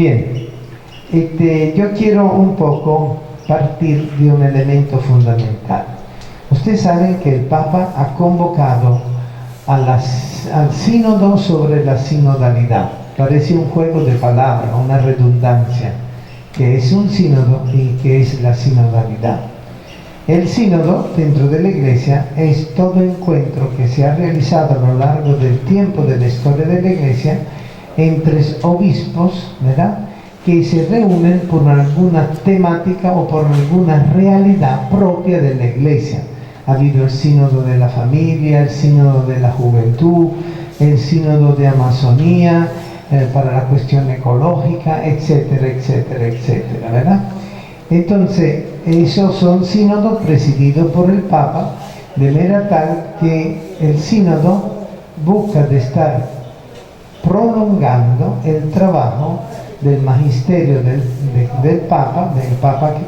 Bien, yo quiero un poco partir de un elemento fundamental. Ustedes saben que el Papa ha convocado al sínodo sobre la sinodalidad. Parece un juego de palabras, una redundancia, que es un sínodo y que es la sinodalidad. El sínodo dentro de la Iglesia es todo encuentro que se ha realizado a lo largo del tiempo de la historia de la Iglesia entre obispos, ¿verdad?, que se reúnen por alguna temática o por alguna realidad propia de la Iglesia. Ha habido el sínodo de la familia, el sínodo de la juventud, el sínodo de Amazonía, para la cuestión ecológica, etcétera, etcétera, etcétera, ¿verdad? Entonces, esos son sínodos presididos por el Papa, de manera tal que el sínodo busca de estar prolongando el trabajo del magisterio del Papa que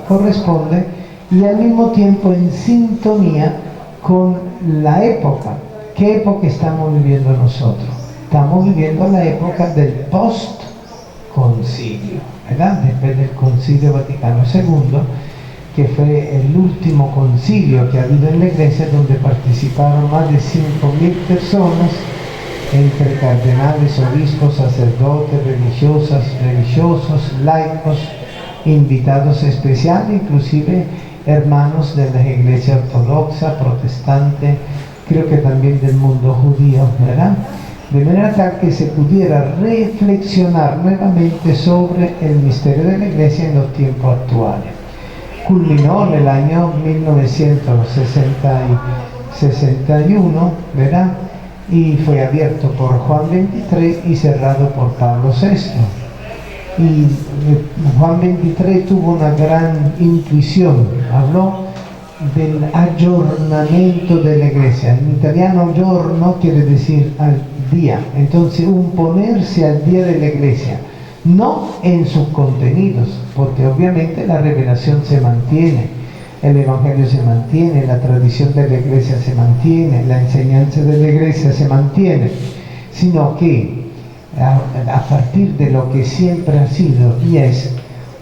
corresponde, y al mismo tiempo en sintonía con la época. ¿Qué época estamos viviendo nosotros? Estamos viviendo la época del post-concilio, ¿verdad? Después del Concilio Vaticano II, que fue el último concilio que ha habido en la Iglesia, donde participaron más de 5.000 personas, entre cardenales, obispos, sacerdotes, religiosos, laicos, invitados especiales, inclusive hermanos de la Iglesia ortodoxa, protestante, creo que también del mundo judío, ¿verdad? De manera tal que se pudiera reflexionar nuevamente sobre el misterio de la Iglesia en los tiempos actuales. Culminó en el año 1961, ¿verdad?, y fue abierto por Juan XXIII y cerrado por Pablo VI. Y Juan XXIII tuvo una gran intuición, habló del aggiornamento de la Iglesia. En italiano giorno quiere decir al día, entonces un ponerse al día de la Iglesia, no en sus contenidos, porque obviamente la revelación se mantiene, el Evangelio se mantiene, la tradición de la Iglesia se mantiene, la enseñanza de la Iglesia se mantiene, sino que a partir de lo que siempre ha sido, y es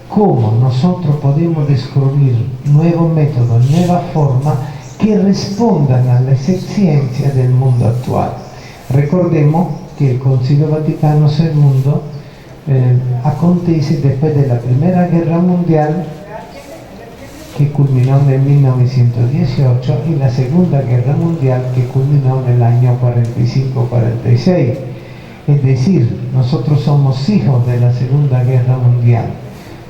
cómo nosotros podemos descubrir nuevos métodos, nuevas formas que respondan a las exigencias del mundo actual. Recordemos que el Concilio Vaticano II acontece después de la Primera Guerra Mundial, que culminó en el 1918, y la Segunda Guerra Mundial, que culminó en el año 45-46. Es decir, nosotros somos hijos de la Segunda Guerra Mundial,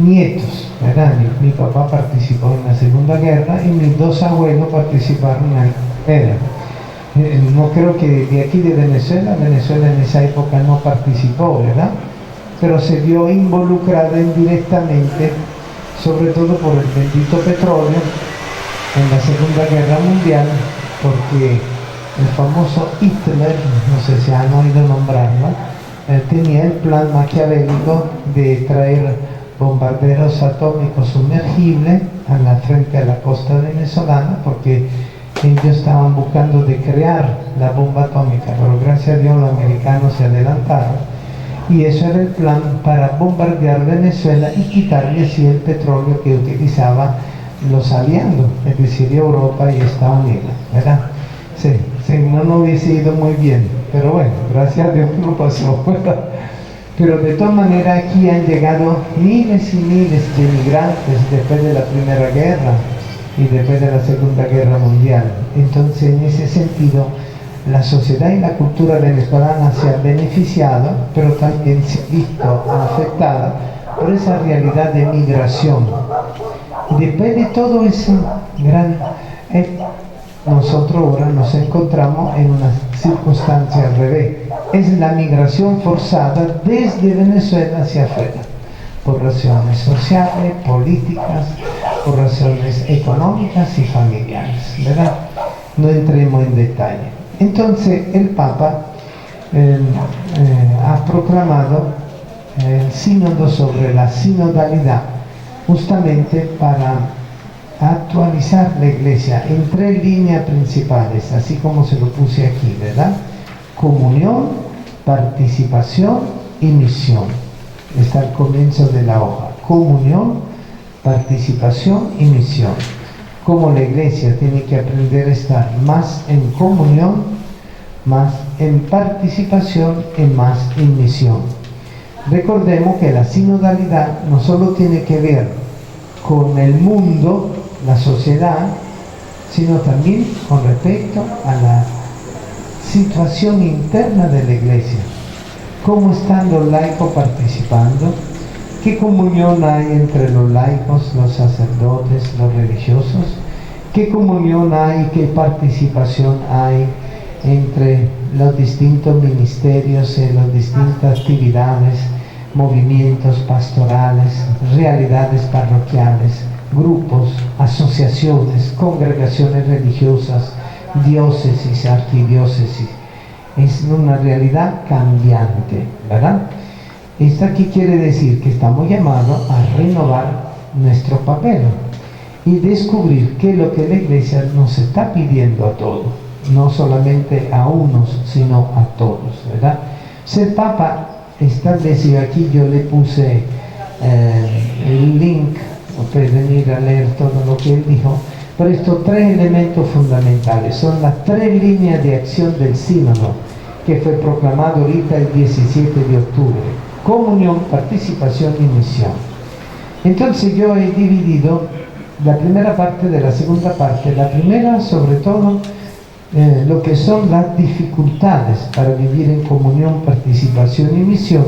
nietos, ¿verdad? Mi papá participó en la Segunda Guerra y mis dos abuelos participaron en la guerra. No creo que de aquí de Venezuela en esa época no participó, ¿verdad?, pero se vio involucrada indirectamente, sobre todo por el bendito petróleo, en la Segunda Guerra Mundial, porque el famoso Hitler, no sé si han oído nombrarlo, tenía el plan maquiavélico de traer bombarderos atómicos sumergibles frente a la costa venezolana, porque ellos estaban buscando de crear la bomba atómica, pero gracias a Dios los americanos se adelantaron, y eso era el plan para bombardear Venezuela y quitarle así el petróleo que utilizaban los aliados, es decir, Europa y Estados Unidos, ¿verdad? Sí, no hubiese ido muy bien, pero bueno, gracias a Dios no pasó, ¿verdad? Pero de todas maneras aquí han llegado miles y miles de migrantes después de la Primera Guerra y después de la Segunda Guerra Mundial. Entonces, en ese sentido, la sociedad y la cultura venezolana se han beneficiado, pero también se ha visto afectada por esa realidad de migración. Después de todo ese gran... nosotros ahora nos encontramos en una circunstancia al revés. Es la migración forzada desde Venezuela hacia afuera, por razones sociales, políticas, por razones económicas y familiares, ¿verdad? No entremos en detalle. Entonces el Papa ha proclamado el sínodo sobre la sinodalidad, justamente para actualizar la Iglesia en 3 líneas principales, así como se lo puse aquí, ¿verdad? Comunión, participación y misión. está al comienzo de la hoja. Comunión, participación y misión. Como la iglesia tiene que aprender a estar más en comunión, más en participación y más en misión. Recordemos que la sinodalidad no solo tiene que ver con el mundo, la sociedad, sino también con respecto a la situación interna de la iglesia. ¿Cómo están los laicos participando? ¿Qué comunión hay entre los laicos, los sacerdotes, los religiosos? ¿Qué comunión hay, qué participación hay entre los distintos ministerios y las distintas actividades, movimientos pastorales, realidades parroquiales, grupos, asociaciones, congregaciones religiosas, diócesis, arquidiócesis? Es una realidad cambiante, ¿verdad? Esto aquí quiere decir que estamos llamados a renovar nuestro papel y descubrir qué es lo que la iglesia nos está pidiendo a todos, no solamente a unos, sino a todos, ¿verdad? Ser papa estableció aquí, yo le puse el link, pueden venir a leer todo lo que él dijo, pero estos tres elementos fundamentales son las tres líneas de acción del sínodo que fue proclamado ahorita el 17 de octubre. Comunión, participación y misión. Entonces yo he dividido la primera parte de la segunda parte. La primera, sobre todo, lo que son las dificultades para vivir en comunión, participación y misión.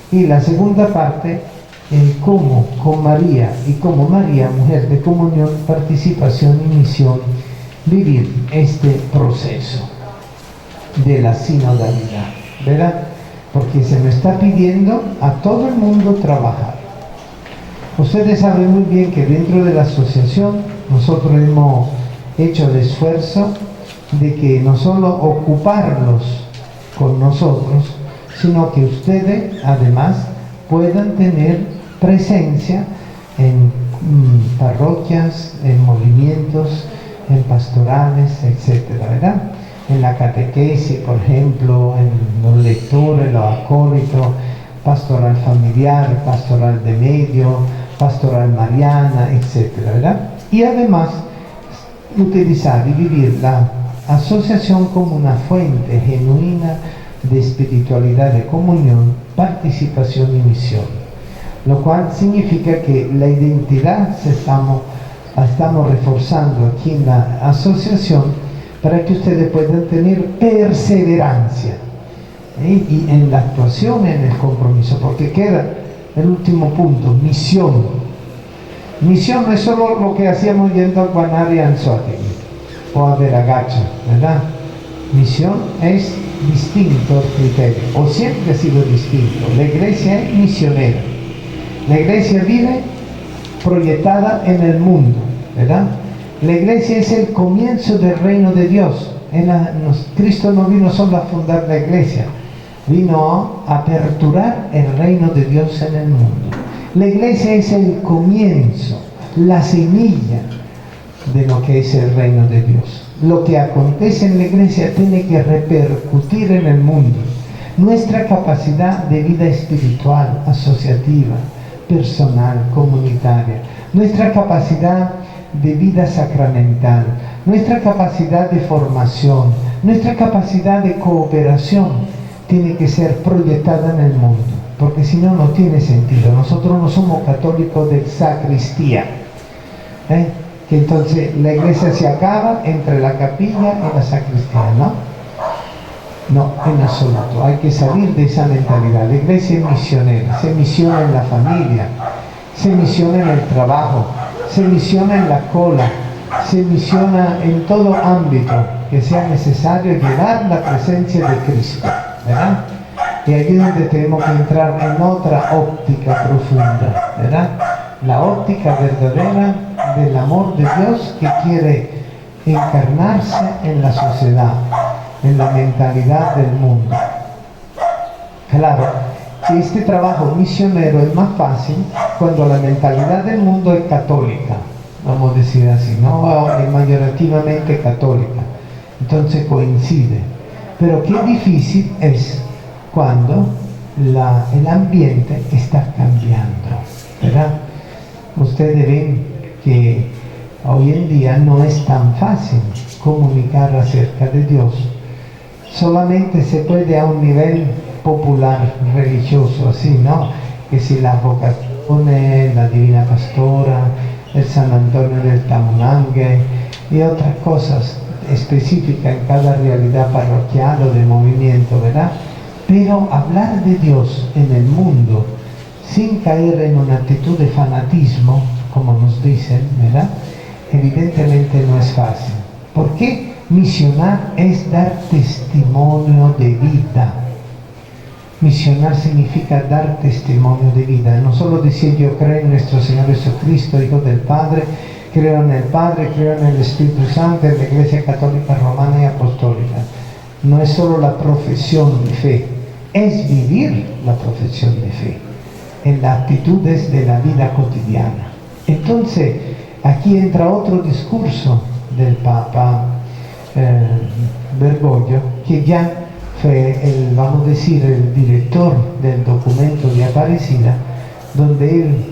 Y la segunda parte, cómo con María y como María, mujer de comunión, participación y misión, vivir este proceso de la sinodalidad, ¿verdad? Porque se me está pidiendo a todo el mundo trabajar. Ustedes saben muy bien que dentro de la asociación nosotros hemos hecho el esfuerzo de que no solo ocuparlos con nosotros, sino que ustedes además puedan tener presencia en parroquias, en movimientos, en pastorales, etcétera, ¿verdad? En la catequesis, por ejemplo, en los lectores, los acólitos, pastoral familiar, pastoral de medio, pastoral mariana, etcétera, ¿verdad? Y además utilizar y vivir la asociación como una fuente genuina de espiritualidad, de comunión, participación y misión, lo cual significa que la identidad la estamos reforzando aquí en la asociación para que ustedes puedan tener perseverancia y en la actuación, en el compromiso, porque queda el último punto, misión. Misión no es solo lo que hacíamos yendo a Guanare y Anzoátegui o a Veragacha, ¿verdad? Misión es distinto el criterio, o siempre ha sido distinto. La iglesia es misionera. La iglesia vive proyectada en el mundo, ¿verdad? La iglesia es el comienzo del reino de Dios. Cristo no vino solo a fundar la iglesia, vino a aperturar el reino de Dios en el mundo. La iglesia es el comienzo, la semilla de lo que es el reino de Dios. Lo que acontece en la iglesia tiene que repercutir en el mundo. Nuestra capacidad de vida espiritual, asociativa, personal, comunitaria, nuestra capacidad de vida sacramental, nuestra capacidad de formación, nuestra capacidad de cooperación tiene que ser proyectada en el mundo, porque si no, no tiene sentido. Nosotros no somos católicos de sacristía, que entonces la iglesia se acaba entre la capilla y la sacristía, ¿no? No, en absoluto. Hay que salir de esa mentalidad. La iglesia es misionera, se misiona en la familia, se misiona en el trabajo, se misiona en la cola, se misiona en todo ámbito que sea necesario llevar la presencia de Cristo, ¿verdad? Y allí es donde tenemos que entrar en otra óptica profunda, ¿verdad? La óptica verdadera del amor de Dios que quiere encarnarse en la sociedad, en la mentalidad del mundo. Claro, que este trabajo misionero es más fácil cuando la mentalidad del mundo es católica, vamos a decir así, ¿no? Es mayoritariamente católica, entonces coincide. Pero qué difícil es cuando el ambiente está cambiando, ¿verdad? Ustedes ven que hoy en día no es tan fácil comunicar acerca de Dios. Solamente se puede a un nivel popular, religioso, así, ¿no? Que si las vocaciones, la Divina Pastora, el San Antonio del Tamunangue y otras cosas específicas en cada realidad parroquial o de movimiento, ¿verdad? Pero hablar de Dios en el mundo sin caer en una actitud de fanatismo, como nos dicen, ¿verdad? Evidentemente no es fácil. ¿Por qué? Misionar es dar testimonio de vida. Misionar significa dar testimonio de vida. No solo decir yo creo en nuestro Señor Jesucristo, Hijo del Padre, creo en el Padre, creo en el Espíritu Santo, en la Iglesia Católica Romana y Apostólica. No es solo la profesión de fe, es vivir la profesión de fe en las actitudes de la vida cotidiana. Entonces, aquí entra otro discurso del Papa Bergoglio, que ya fue vamos a decir, el director del documento de Aparecida, donde él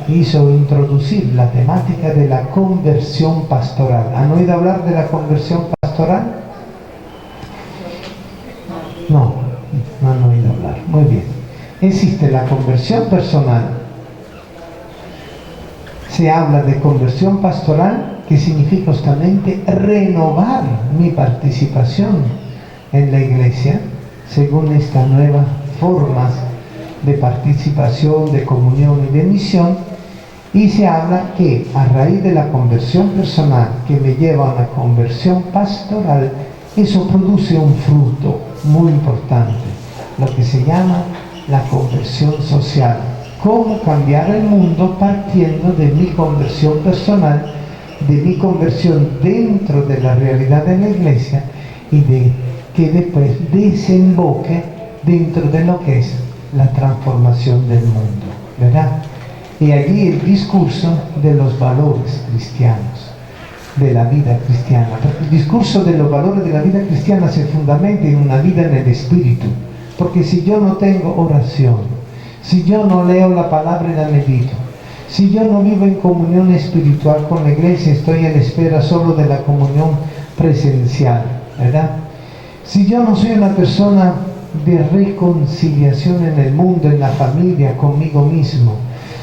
hizo introducir la temática de la conversión pastoral. ¿Han oído hablar de la conversión pastoral? No, no han oído hablar. Muy bien. Existe la conversión personal. Se habla de conversión pastoral, que significa justamente renovar mi participación en la iglesia según estas nuevas formas de participación, de comunión y de misión. Y se habla que a raíz de la conversión personal que me lleva a una conversión pastoral, eso produce un fruto muy importante, lo que se llama la conversión social. Cómo cambiar el mundo partiendo de mi conversión personal, de mi conversión dentro de la realidad de la iglesia y de que después desemboque dentro de lo que es la transformación del mundo, ¿verdad? Y allí el discurso de los valores cristianos, de la vida cristiana. Porque el discurso de los valores de la vida cristiana se fundamenta en una vida en el Espíritu. Porque si yo no tengo oración, si yo no leo la palabra y la medito, si yo no vivo en comunión espiritual con la iglesia, estoy en espera solo de la comunión presencial, ¿verdad? Si yo no soy una persona de reconciliación en el mundo, en la familia, conmigo mismo,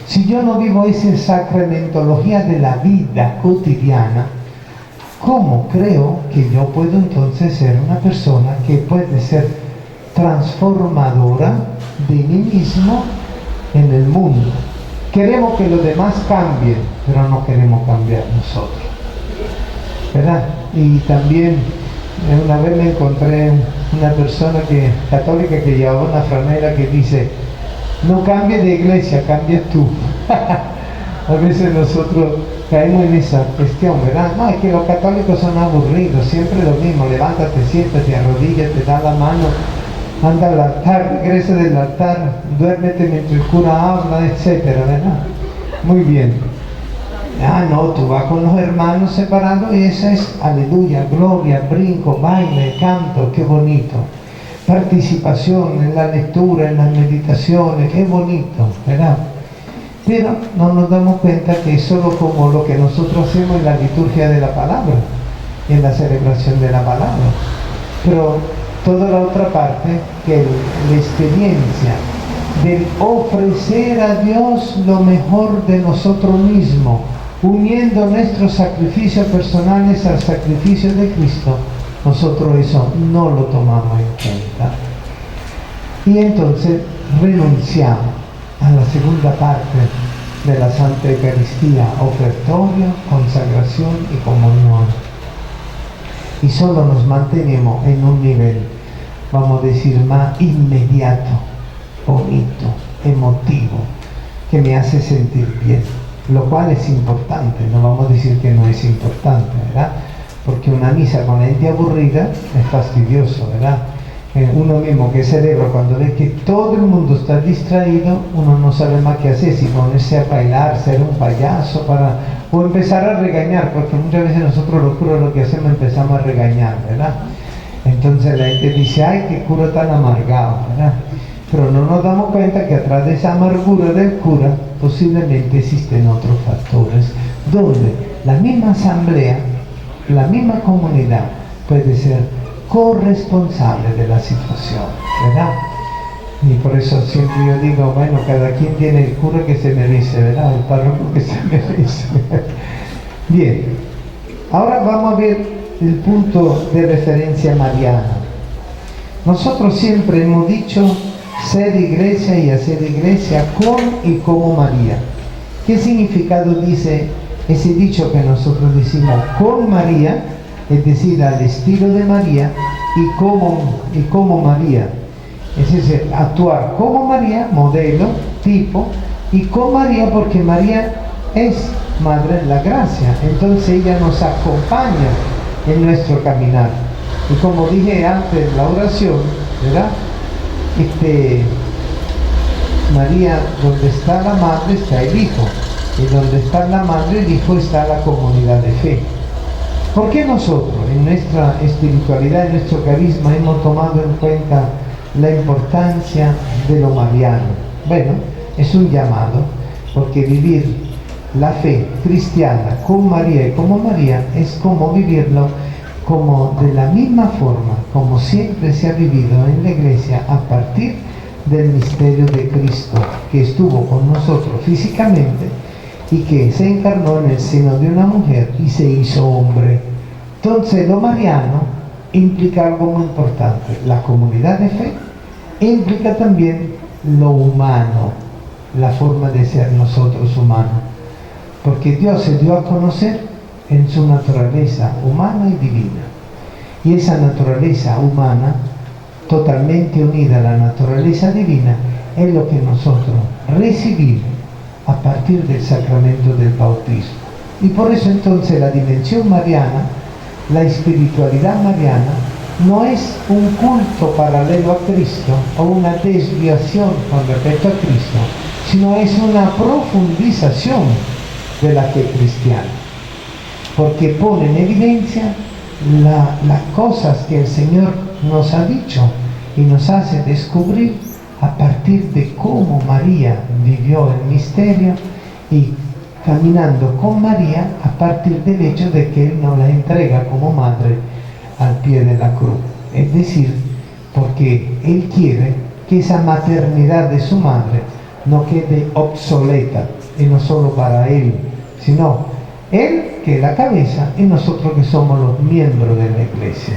si yo no vivo esa sacramentología de la vida cotidiana, ¿cómo creo que yo puedo entonces ser una persona que puede ser transformadora de mí mismo en el mundo? Queremos que los demás cambien, pero no queremos cambiar nosotros, ¿verdad? Y también una vez me encontré una persona católica que llevaba una franela que dice: no cambies de iglesia, cambias tú. A veces nosotros caemos en esa cuestión, ¿verdad? No, es que los católicos son aburridos, siempre lo mismo: levántate, siéntate, arrodíllate, te da la mano, anda al altar, regresa del altar, duérmete mientras el cura habla, etcétera, ¿verdad? Muy bien. Ah, no, tú vas con los hermanos separados y eso es aleluya, gloria, brinco, baile, canto, qué bonito. Participación en la lectura, en las meditaciones, qué bonito, ¿verdad? Pero no nos damos cuenta que es solo como lo que nosotros hacemos en la liturgia de la palabra, en la celebración de la palabra. Pero toda la otra parte, que la experiencia del ofrecer a Dios lo mejor de nosotros mismos, uniendo nuestros sacrificios personales al sacrificio de Cristo, nosotros eso no lo tomamos en cuenta. Y entonces renunciamos a la segunda parte de la Santa Eucaristía: ofertorio, consagración y comunión. Y solo nos mantenemos en un nivel, vamos a decir, más inmediato, bonito, emotivo, que me hace sentir bien, lo cual es importante. No vamos a decir que no es importante, ¿verdad? Porque una misa con gente aburrida es fastidioso, ¿verdad? Uno mismo que celebra, cuando ve que todo el mundo está distraído, uno no sabe más qué hacer, si ponerse a bailar, ser un payaso, o empezar a regañar, porque muchas veces nosotros los curas lo que hacemos empezamos a regañar, ¿verdad? Entonces la gente dice: ay, qué cura tan amargado, ¿verdad? pero no nos damos cuenta que atrás de esa amargura del cura posiblemente existen otros factores, donde la misma asamblea, la misma comunidad puede ser corresponsable de la situación, ¿verdad? Y por eso siempre yo digo, bueno, cada quien tiene el cura que se merece, ¿verdad? El párroco que se merece. Bien, ahora vamos a ver el punto de referencia mariana. Nosotros siempre hemos dicho ser iglesia y hacer iglesia con y como María. ¿Qué significado dice ese dicho que nosotros decimos con María? Es decir, al estilo de María y como María. Es decir, actuar como María, modelo, tipo, y con María porque María es Madre de la Gracia. Entonces ella nos acompaña en nuestro caminar. Y como dije antes en la oración, ¿verdad? María, donde está la madre está el hijo, y donde está la madre, el hijo, está la comunidad de fe. ¿Por qué nosotros en nuestra espiritualidad, en nuestro carisma, hemos tomado en cuenta la importancia de lo mariano? Bueno, es un llamado, porque vivir la fe cristiana con María y como María es como vivirlo como de la misma forma como siempre se ha vivido en la iglesia a partir del misterio de Cristo, que estuvo con nosotros físicamente y que se encarnó en el seno de una mujer y se hizo hombre. Entonces lo mariano implica algo muy importante, la comunidad de fe, e implica también lo humano, la forma de ser nosotros humanos, porque Dios se dio a conocer en su naturaleza humana y divina, y esa naturaleza humana totalmente unida a la naturaleza divina es lo que nosotros recibimos a partir del sacramento del bautismo. Y por eso entonces la dimensión mariana, la espiritualidad mariana, no es un culto paralelo a Cristo o una desviación con respecto a Cristo, sino es una profundización de la fe cristiana, porque pone en evidencia las cosas que el Señor nos ha dicho y nos hace descubrir a partir de cómo María vivió el misterio y caminando con María a partir del hecho de que Él nos la entrega como madre al pie de la cruz. Es decir, porque Él quiere que esa maternidad de su madre no quede obsoleta, y no solo para Él, sino Él que es la cabeza y nosotros que somos los miembros de la iglesia,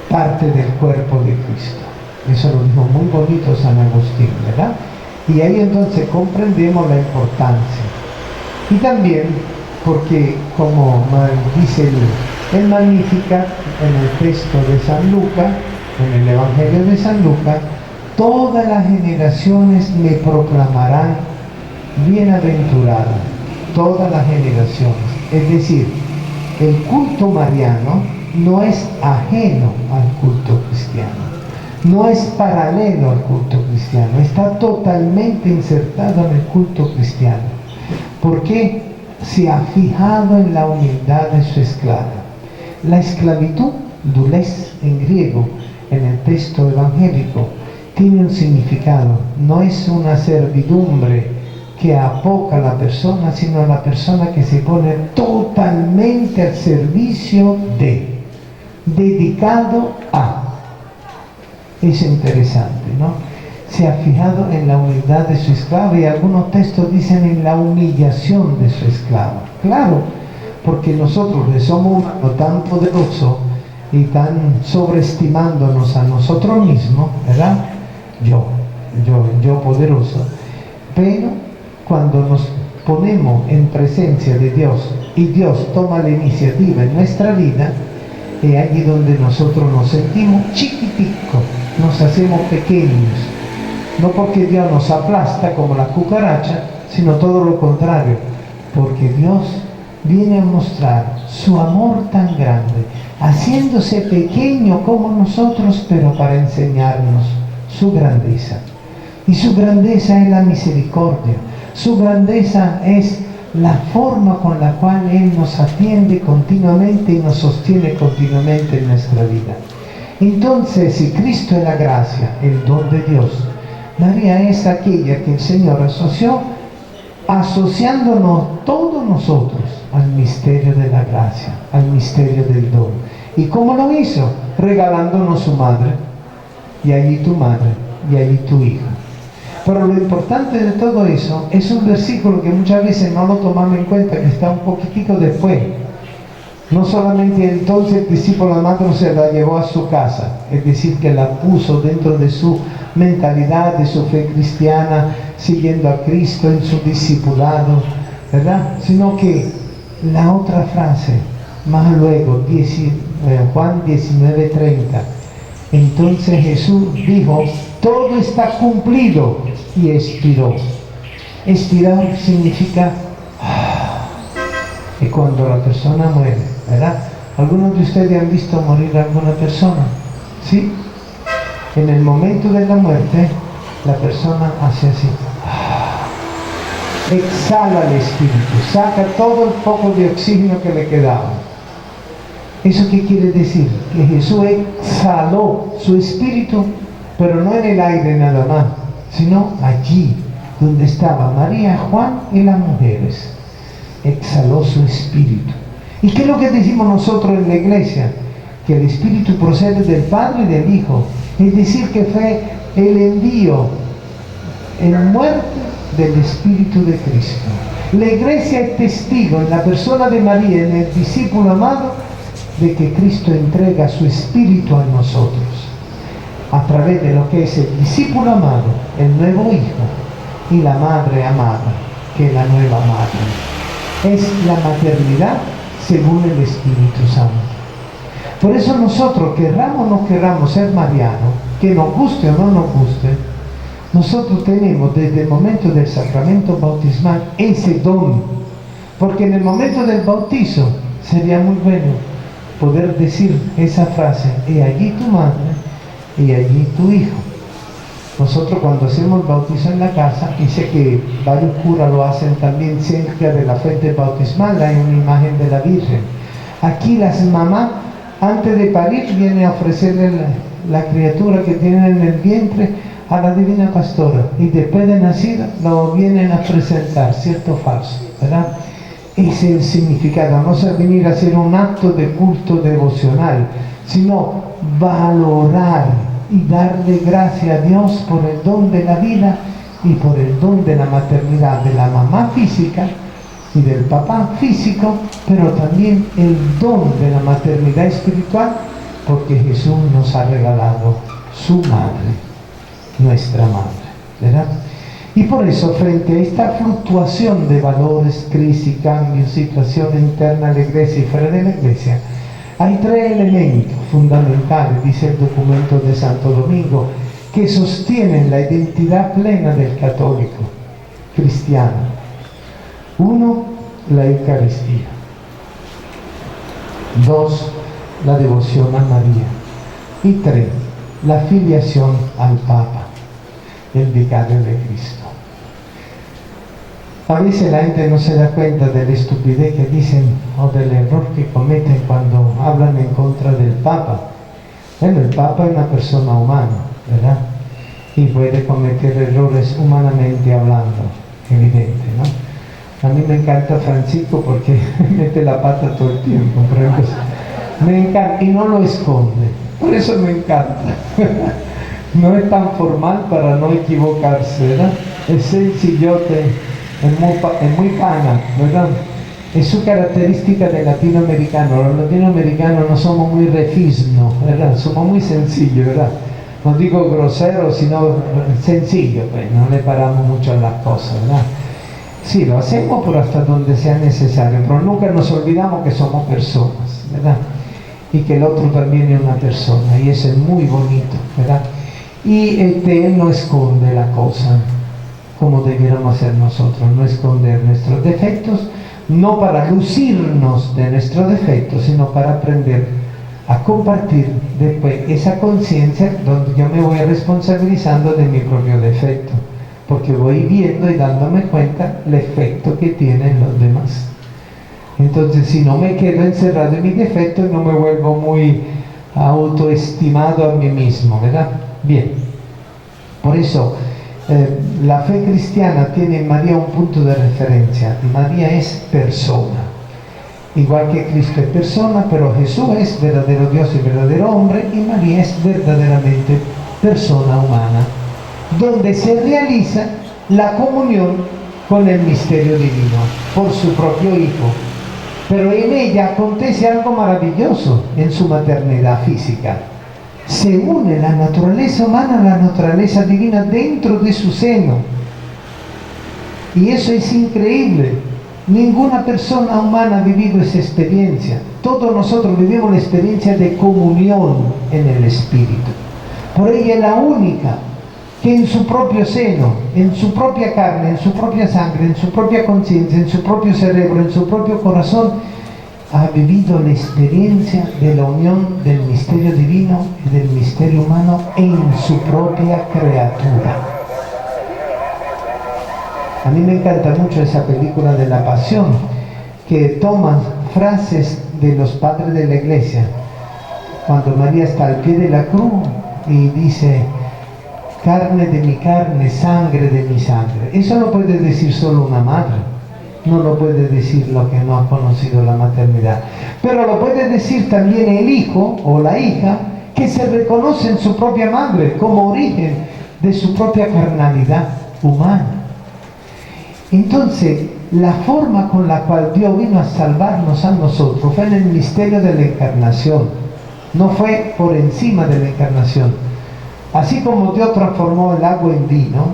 parte del cuerpo de Cristo. Eso lo dijo muy bonito San Agustín, ¿verdad? Y ahí entonces comprendemos la importancia. Y también porque, como dice el Magnificat en el texto de San Lucas, en el Evangelio de San Lucas, todas las generaciones me proclamarán bienaventurada, todas las generaciones. Es decir, el culto mariano no es ajeno al culto cristiano, no es paralelo al culto cristiano, está totalmente insertado en el culto cristiano, porque se ha fijado en la humildad de su esclava. La esclavitud, doules en griego, en el texto evangélico, tiene un significado, no es una servidumbre que apoca a la persona, sino la persona que se pone totalmente al servicio de, dedicado a. Es interesante, ¿no? Se ha fijado en la humildad de su esclava, y algunos textos dicen en la humillación de su esclava. Claro, porque nosotros que somos tan poderosos y tan sobreestimándonos a nosotros mismos, ¿verdad? Yo poderoso, pero cuando nos ponemos en presencia de Dios y Dios toma la iniciativa en nuestra vida, es allí donde nosotros nos sentimos chiquiticos, nos hacemos pequeños, no porque Dios nos aplasta como la cucaracha, sino todo lo contrario, porque Dios viene a mostrar su amor tan grande, haciéndose pequeño como nosotros, pero para enseñarnos su grandeza. Y su grandeza es la misericordia, su grandeza es la forma con la cual Él nos atiende continuamente y nos sostiene continuamente en nuestra vida. Entonces, si Cristo es la gracia, el don de Dios, María es aquella que el Señor asoció, asociándonos todos nosotros al misterio de la gracia, al misterio del don. ¿Y cómo lo hizo? Regalándonos su madre, y allí tu madre, y allí tu hija. Pero lo importante de todo eso es un versículo que muchas veces no lo tomamos en cuenta, que está un poquitico después. No solamente entonces el discípulo amado se la llevó a su casa, es decir, que la puso dentro de su mentalidad, de su fe cristiana, siguiendo a Cristo en su discipulado, ¿verdad? Sino que la otra frase, más luego, Juan 19:30, entonces Jesús dijo, todo está cumplido, y expiró. Expirar significa que cuando la persona muere, ¿verdad? ¿Algunos de ustedes han visto morir a alguna persona? ¿Sí? En el momento de la muerte, la persona hace así. Exhala el espíritu, saca todo el poco de oxígeno que le quedaba. ¿Eso qué quiere decir? Que Jesús exhaló su espíritu, pero no en el aire nada más, sino allí donde estaban María, Juan y las mujeres. Exhaló su espíritu. ¿Y qué es lo que decimos nosotros en la iglesia? Que el espíritu procede del Padre y del Hijo. Es decir, que fue el envío en muerte del Espíritu de Cristo. La iglesia es testigo en la persona de María, en el discípulo amado, de que Cristo entrega su espíritu a nosotros a través de lo que es el discípulo amado, el nuevo hijo, y la madre amada, que es la nueva madre. Es la maternidad según el Espíritu Santo. Por eso nosotros, querramos o no querramos ser marianos, que nos guste o no nos guste, nosotros tenemos desde el momento del sacramento bautismal ese don, porque en el momento del bautizo sería muy bueno poder decir esa frase, he allí tu madre y allí tu hijo. Nosotros cuando hacemos el bautizo en la casa, y sé que varios curas lo hacen también cerca de la fuente bautismal, hay una imagen de la Virgen. Aquí las mamás, antes de parir, vienen a ofrecerle la criatura que tienen en el vientre a la Divina Pastora, y después de nacida lo vienen a presentar, ¿cierto o falso? ¿Verdad? Ese es el significado, no es venir a hacer un acto de culto devocional, sino valorar y darle gracias a Dios por el don de la vida y por el don de la maternidad de la mamá física y del papá físico, pero también el don de la maternidad espiritual, porque Jesús nos ha regalado su madre, nuestra madre, ¿verdad? Y por eso, frente a esta fluctuación de valores, crisis, cambios, situación interna de la iglesia y fuera de la iglesia, hay tres elementos fundamentales, dice el documento de Santo Domingo, que sostienen la identidad plena del católico cristiano. Uno, la Eucaristía. Dos, la devoción a María. Y tres, la filiación al Papa, el vicario de Cristo. A veces la gente no se da cuenta de la estupidez que dicen o del error que cometen cuando hablan en contra del Papa. Bueno, el Papa es una persona humana, ¿verdad? Y puede cometer errores humanamente hablando, evidente, ¿no? A mí me encanta Francisco porque mete la pata todo el tiempo, pero me encanta y no lo esconde, por eso me encanta. No es tan formal para no equivocarse, ¿verdad? Es sencillote, es muy pana, ¿verdad? Es su característica de latinoamericano. Los latinoamericanos no somos muy refisnos, ¿verdad? Somos muy sencillos, ¿verdad? No digo groseros, sino sencillos, pues no le paramos mucho a las cosas, ¿verdad? Sí, lo hacemos por hasta donde sea necesario, pero nunca nos olvidamos que somos personas, ¿verdad? Y que el otro también es una persona, y eso es muy bonito, ¿verdad? Y Él no esconde la cosa, como debiéramos hacer nosotros, no esconder nuestros defectos, no para lucirnos de nuestros defectos, sino para aprender a compartir después esa conciencia donde yo me voy responsabilizando de mi propio defecto, porque voy viendo y dándome cuenta el efecto que tienen los demás. Entonces, si no me quedo encerrado en mi defecto, no me vuelvo muy autoestimado a mí mismo, ¿verdad? Bien, por eso la fe cristiana tiene en María un punto de referencia. María es persona, igual que Cristo es persona, pero Jesús es verdadero Dios y verdadero hombre, y María es verdaderamente persona humana, donde se realiza la comunión con el misterio divino por su propio Hijo. Pero en ella acontece algo maravilloso en su maternidad física. Se une la naturaleza humana a la naturaleza divina dentro de su seno. Y eso es increíble. Ninguna persona humana ha vivido esa experiencia. Todos nosotros vivimos la experiencia de comunión en el Espíritu. Por ella es la única que en su propio seno, en su propia carne, en su propia sangre, en su propia conciencia, en su propio cerebro, en su propio corazón, ha vivido la experiencia de la unión del misterio divino y del misterio humano en su propia criatura. A mí me encanta mucho esa película de la Pasión, que toma frases de los padres de la iglesia, cuando María está al pie de la cruz y dice: carne de mi carne, sangre de mi sangre. Eso lo puede decir solo una madre, no lo puede decir lo que no ha conocido la maternidad, pero lo puede decir también el hijo o la hija que se reconoce en su propia madre como origen de su propia carnalidad humana. Entonces, la forma con la cual Dios vino a salvarnos a nosotros fue en el misterio de la encarnación, no fue por encima de la encarnación. Así como Dios transformó el agua en vino,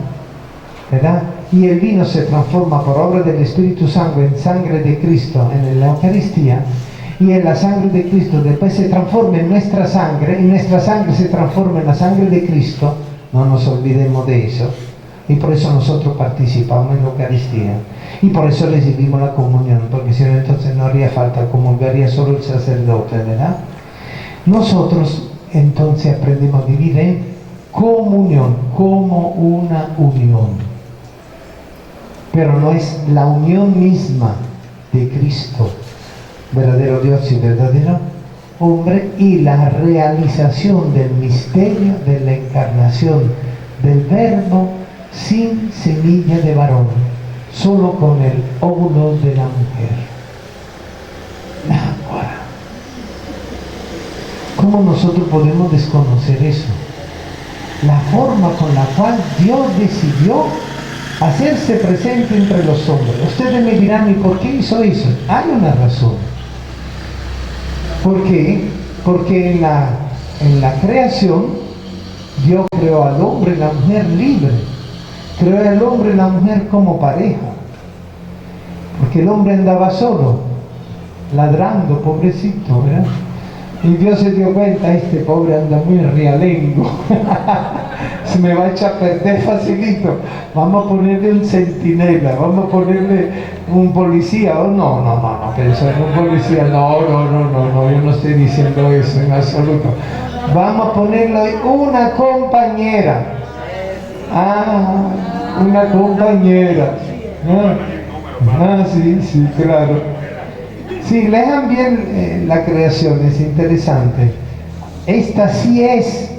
¿verdad? Y el vino se transforma por obra del Espíritu Santo en sangre de Cristo en la Eucaristía, y en la sangre de Cristo después se transforma en nuestra sangre, y nuestra sangre se transforma en la sangre de Cristo. No nos olvidemos de eso. Y por eso nosotros participamos en la Eucaristía. Y por eso recibimos la comunión, porque si no, entonces no haría falta comulgaría solo el sacerdote, ¿verdad? Nosotros entonces aprendemos a vivir en comunión, como una unión. Pero no es la unión misma de Cristo, verdadero Dios y verdadero hombre, y la realización del misterio de la encarnación del Verbo sin semilla de varón, solo con el óvulo de la mujer. ¿Cómo nosotros podemos desconocer eso? La forma con la cual Dios decidió hacerse presente entre los hombres. Ustedes me dirán: ¿y por qué hizo eso? Hay una razón. ¿Por qué? Porque en la creación Dios creó al hombre y la mujer libre. Creó al hombre y la mujer como pareja. Porque el hombre andaba solo, ladrando, pobrecito, ¿verdad? Y Dios se dio cuenta: este pobre anda muy realengo, se me va a echar a perder facilito, vamos a ponerle un centinela, vamos a ponerle un policía. Oh, no, pensó en un policía, no, yo no estoy diciendo eso en absoluto. Vamos a ponerle una compañera. Una compañera. Sí, claro. Si lean bien la creación, es interesante. Esta sí es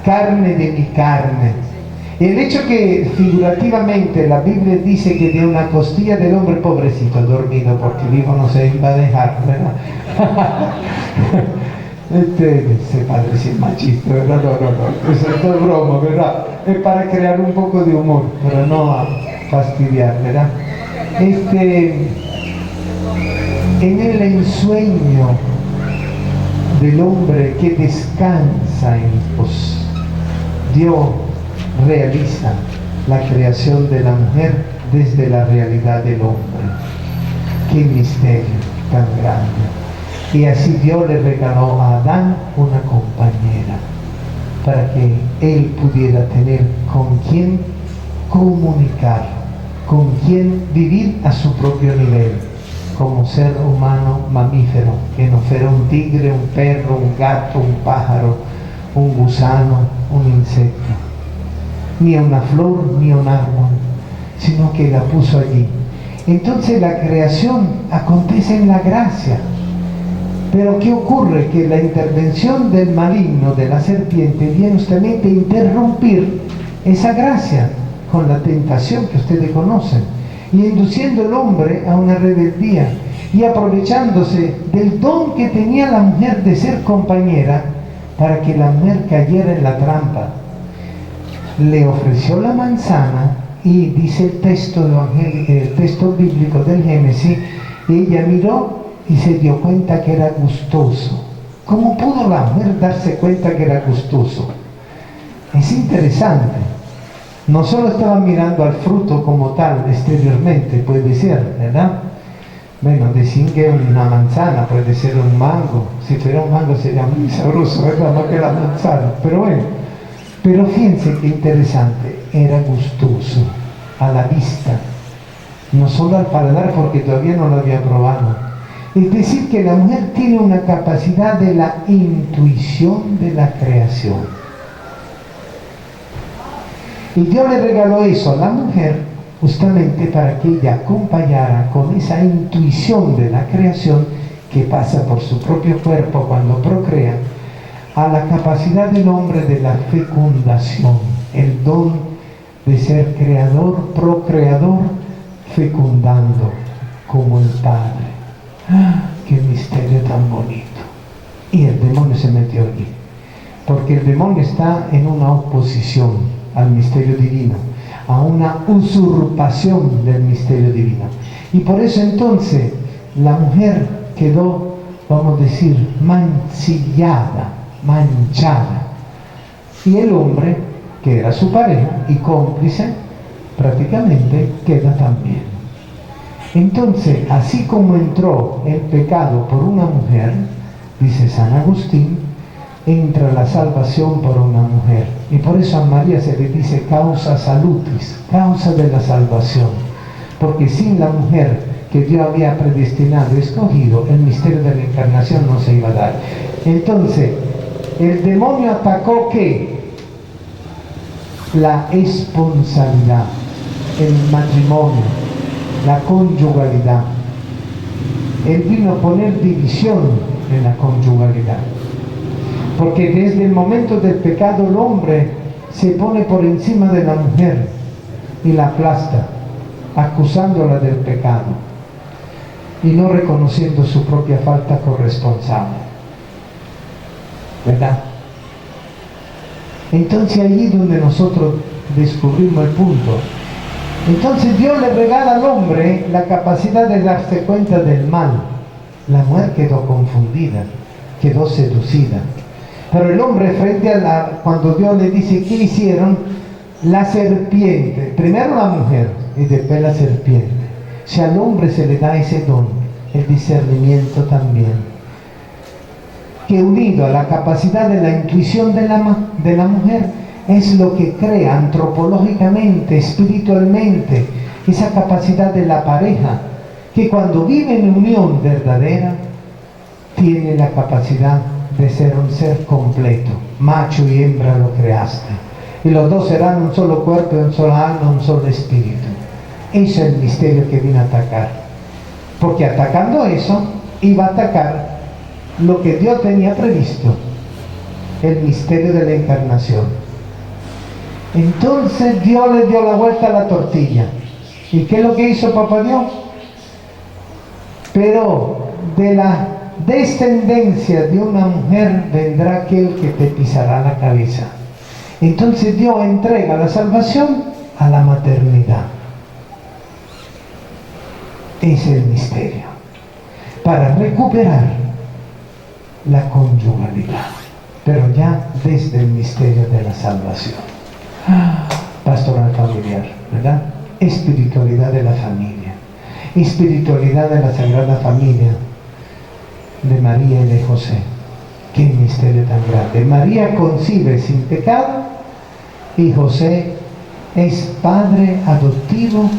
carne de mi carne. El hecho que figurativamente la Biblia dice que de una costilla del hombre, pobrecito, dormido, porque vivo no se iba a dejar, ¿verdad? Ese padre sí es machista, ¿verdad? No, eso es todo broma, ¿verdad? Es para crear un poco de humor, pero no a fastidiar, ¿verdad? En el ensueño del hombre que descansa en Dios, Dios realiza la creación de la mujer desde la realidad del hombre. ¡Qué misterio tan grande! Y así Dios le regaló a Adán una compañera para que él pudiera tener con quien comunicar, con quien vivir a su propio nivel, como ser humano mamífero, que no fuera un tigre, un perro, un gato, un pájaro, un gusano, un insecto, ni una flor, ni un árbol, sino que la puso allí. Entonces la creación acontece en la gracia. Pero ¿qué ocurre? Que la intervención del maligno, de la serpiente, viene justamente a interrumpir esa gracia, con la tentación que ustedes conocen, y induciendo al hombre a una rebeldía, y aprovechándose del don que tenía la mujer de ser compañera, para que la mujer cayera en la trampa. Le ofreció la manzana, y dice el texto bíblico del Génesis, ella miró y se dio cuenta que era gustoso. ¿Cómo pudo la mujer darse cuenta que era gustoso? Es interesante. No solo estaba mirando al fruto como tal exteriormente, puede ser, ¿verdad? Bueno, decir que una manzana puede ser un mango. Si fuera un mango sería muy sabroso, ¿verdad? Más que la manzana. Pero bueno, pero fíjense qué interesante. Era gustoso a la vista, no solo al paladar, porque todavía no lo había probado. Es decir, que la mujer tiene una capacidad de la intuición de la creación. Y Dios le regaló eso a la mujer justamente para que ella acompañara con esa intuición de la creación que pasa por su propio cuerpo cuando procrea, a la capacidad del hombre de la fecundación, el don de ser creador, procreador, fecundando como el Padre. ¡Ah, qué misterio tan bonito! Y el demonio se metió allí, porque el demonio está en una oposición al misterio divino, a una usurpación del misterio divino. Y por eso entonces la mujer quedó, vamos a decir, mancillada, manchada. Y el hombre, que era su pareja y cómplice, prácticamente queda también. Entonces, así como entró el pecado por una mujer, dice San Agustín, entra la salvación por una mujer. Y por eso a María se le dice causa salutis, causa de la salvación. Porque sin la mujer que Dios había predestinado y escogido, el misterio de la encarnación no se iba a dar. Entonces, el demonio atacó ¿qué? La esponsabilidad, el matrimonio, la conyugalidad. Él vino a poner división en la conyugalidad. Porque desde el momento del pecado el hombre se pone por encima de la mujer y la aplasta, acusándola del pecado y no reconociendo su propia falta corresponsable. ¿Verdad? Entonces allí donde nosotros descubrimos el punto. Entonces Dios le regala al hombre la capacidad de darse cuenta del mal. La mujer quedó confundida, quedó seducida. Pero el hombre frente a cuando Dios le dice ¿qué hicieron? La serpiente, primero la mujer y después la serpiente. Si al hombre se le da ese don, el discernimiento también, que unido a la capacidad de la intuición de la mujer, es lo que crea antropológicamente, espiritualmente, esa capacidad de la pareja, que cuando vive en unión verdadera, tiene la capacidad de ser un ser completo, macho y hembra lo creaste, y los dos serán un solo cuerpo, un solo alma, un solo espíritu. Ese es el misterio que vino a atacar, porque atacando eso, iba a atacar lo que Dios tenía previsto, el misterio de la encarnación. Entonces Dios le dio la vuelta a la tortilla. ¿Y qué es lo que hizo Papá Dios? Pero de la descendencia de una mujer vendrá aquel que te pisará la cabeza. Entonces Dios entrega la salvación a la maternidad. Ese es el misterio, para recuperar la conyugalidad, pero ya desde el misterio de la salvación. Pastoral familiar, ¿verdad? Espiritualidad de la familia, espiritualidad de la Sagrada Familia de María y de José. Qué misterio tan grande. María concibe sin pecado y José es padre adoptivo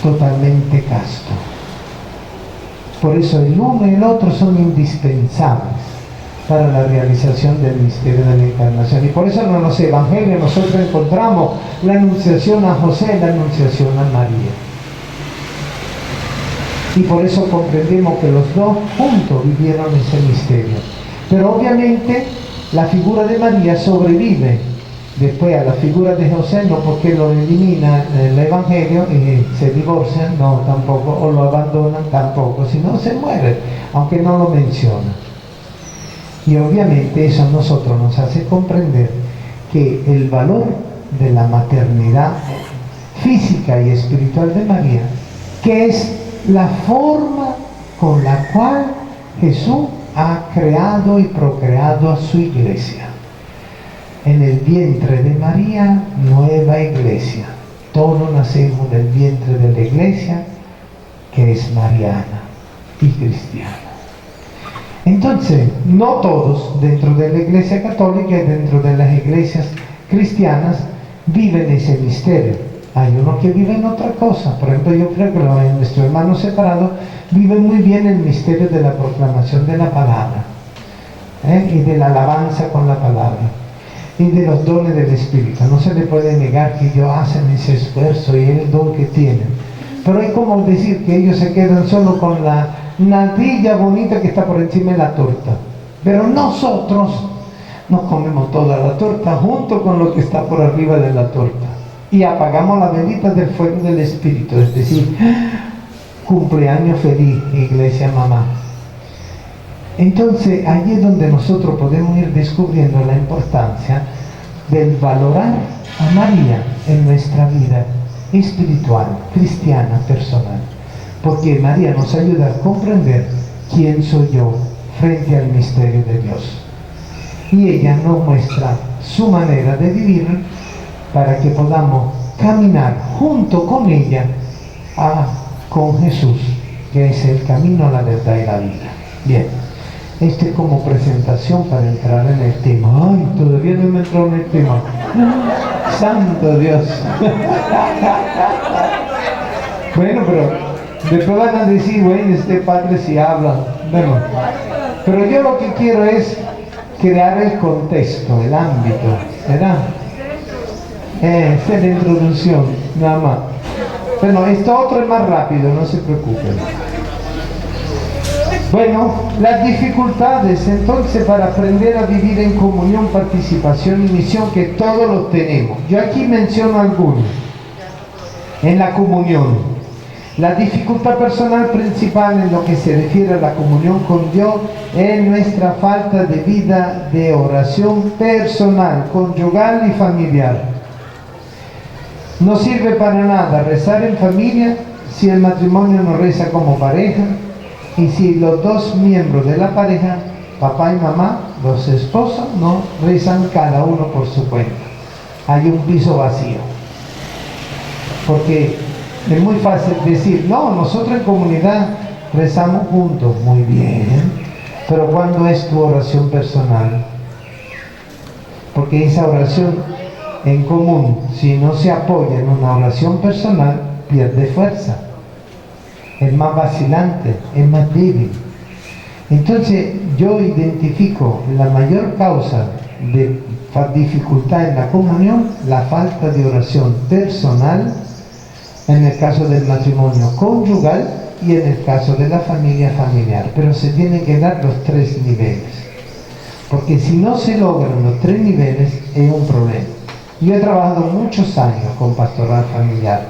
totalmente casto. Por eso el uno y el otro son indispensables para la realización del misterio de la encarnación. Y por eso en los evangelios nosotros encontramos la anunciación a José y la anunciación a María. Y por eso comprendemos que los dos juntos vivieron ese misterio. Pero obviamente la figura de María sobrevive después a la figura de José, no porque lo elimina el Evangelio y se divorcian, no, tampoco, o lo abandonan, tampoco, sino se muere, aunque no lo menciona. Y obviamente eso a nosotros nos hace comprender que el valor de la maternidad física y espiritual de María, que es la forma con la cual Jesús ha creado y procreado a su iglesia. En el vientre de María, nueva iglesia. Todos nacemos del vientre de la iglesia, que es mariana y cristiana. Entonces, no todos dentro de la iglesia católica y dentro de las iglesias cristianas viven ese misterio. Hay unos que viven otra cosa. Por ejemplo, yo creo que nuestros hermanos separados viven muy bien el misterio de la proclamación de la palabra, y de la alabanza con la palabra, y de los dones del Espíritu. No se le puede negar que ellos hacen ese esfuerzo y el don que tienen. Pero es como decir que ellos se quedan solo con la natilla bonita que está por encima de la torta. Pero nosotros nos comemos toda la torta junto con lo que está por arriba de la torta. Y apagamos la velita del fuego del Espíritu, es decir, cumpleaños feliz, iglesia mamá. Entonces, allí es donde nosotros podemos ir descubriendo la importancia del valorar a María en nuestra vida espiritual, cristiana, personal. Porque María nos ayuda a comprender quién soy yo frente al misterio de Dios. Y ella nos muestra su manera de vivir para que podamos caminar junto con ella con Jesús, que es el camino, la verdad y la vida. Bien, esto es como presentación para entrar en el tema. Ay, todavía no me entró en el tema. Santo Dios. Bueno, pero después van a decir, bueno, este padre sí habla. Bueno, pero yo lo que quiero es crear el contexto, el ámbito, ¿verdad? Esta es la introducción, nada más. Bueno, esto otro es más rápido, no se preocupen. Bueno, las dificultades entonces para aprender a vivir en comunión, participación y misión, que todos los tenemos. Yo aquí menciono algunos. En la comunión, la dificultad personal principal en lo que se refiere a la comunión con Dios es nuestra falta de vida de oración personal, conyugal y familiar. No sirve para nada rezar en familia si el matrimonio no reza como pareja, y si los dos miembros de la pareja, papá y mamá, los esposos, no rezan cada uno por su cuenta. Hay un piso vacío. Porque es muy fácil decir, no, nosotros en comunidad rezamos juntos. Muy bien, pero ¿cuándo es tu oración personal? Porque esa oración en común, si no se apoya en una oración personal, pierde fuerza, es más vacilante, es más débil. Entonces yo identifico la mayor causa de dificultad en la comunión, la falta de oración personal, en el caso del matrimonio conyugal y en el caso de la familia familiar. Pero se tienen que dar los tres niveles, porque si no se logran los tres niveles es un problema. Yo he trabajado muchos años con pastoral familiar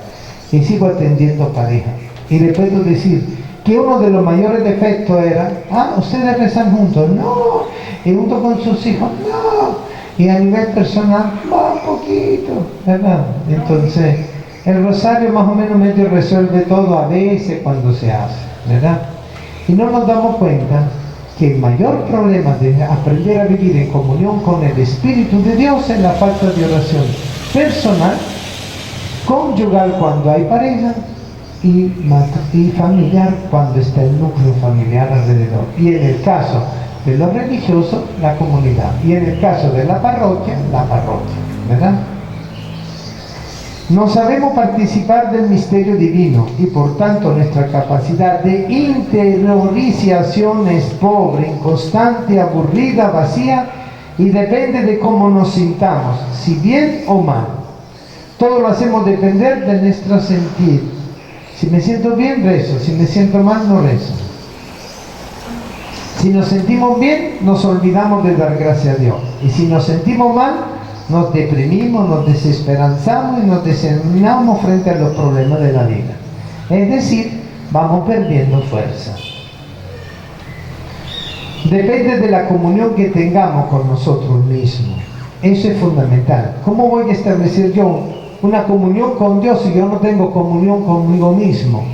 y sigo atendiendo parejas. Y le puedo decir que uno de los mayores defectos era, ustedes rezan juntos, no, y junto con sus hijos, no, y a nivel personal, un poquito, ¿verdad? Entonces, el rosario más o menos medio resuelve todo a veces cuando se hace, ¿verdad? Y no nos damos cuenta que el mayor problema de aprender a vivir en comunión con el Espíritu de Dios es la falta de oración personal, conyugal cuando hay pareja y familiar cuando está el núcleo familiar alrededor. Y en el caso de los religiosos, la comunidad. Y en el caso de la parroquia, ¿verdad? No sabemos participar del misterio divino y por tanto nuestra capacidad de interiorización es pobre, inconstante, aburrida, vacía y depende de cómo nos sintamos, si bien o mal. Todo lo hacemos depender de nuestro sentir. Si me siento bien, rezo. Si me siento mal, no rezo. Si nos sentimos bien, nos olvidamos de dar gracias a Dios. Y si nos sentimos mal, Nos deprimimos, nos desesperanzamos y nos desanimamos frente a los problemas de la vida. Es decir, vamos perdiendo fuerza. Depende de la comunión que tengamos con nosotros mismos. Eso es fundamental. ¿Cómo voy a establecer yo una comunión con Dios si yo no tengo comunión conmigo mismo?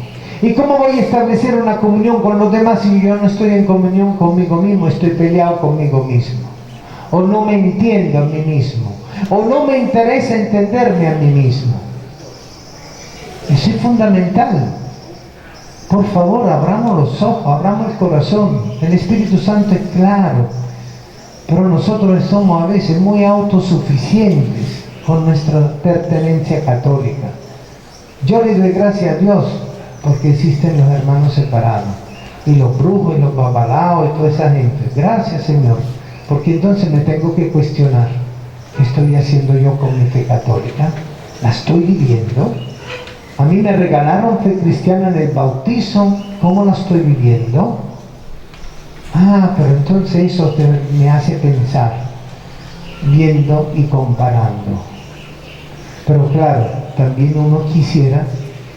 ¿Y cómo voy a establecer una comunión con los demás si yo no estoy en comunión conmigo mismo? Estoy peleado conmigo mismo. O no me entiendo a mí mismo. O no me interesa entenderme a mí mismo. Eso es fundamental. Por favor, abramos los ojos, abramos el corazón. El Espíritu Santo es claro. Pero nosotros somos a veces muy autosuficientes con nuestra pertenencia católica. Yo le doy gracias a Dios porque existen los hermanos separados, y los brujos, y los babalaos, y toda esa gente. Gracias, Señor, porque entonces me tengo que cuestionar, ¿qué estoy haciendo yo con mi fe católica? ¿La estoy viviendo? A mí me regalaron fe cristiana en el bautizo, ¿cómo la estoy viviendo? Pero entonces eso me hace pensar, viendo y comparando. Pero claro, también uno quisiera